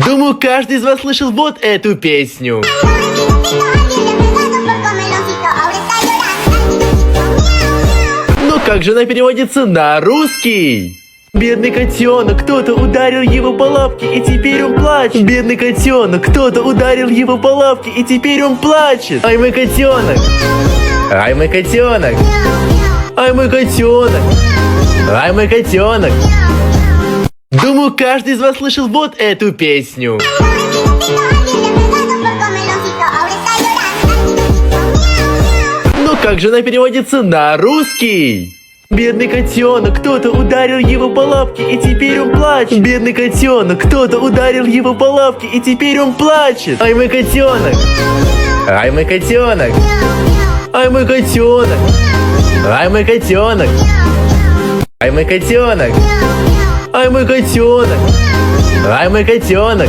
Думаю, каждый из вас слышал вот эту песню. Но как же она переводится на русский? Бедный котенок, кто-то ударил его по лапке, и теперь он плачет. Бедный котенок, кто-то ударил его по лапке, и теперь он плачет. Ай, мой котенок! Ай, мой котенок! Ай, мой котенок! Ай, мой котенок! Думаю, каждый из вас слышал вот эту песню. Но как же она переводится на русский? Бедный котенок, кто-то ударил его по лапке, и теперь он плачет. Бедный котенок, кто-то ударил его по лапке, и теперь он плачет. Ай, мой котенок! Ай, мой котенок! Ай, мой котенок! Ай, мой котенок! Ай, мой котенок! Ай, мой котенок! Ай, мой котенок!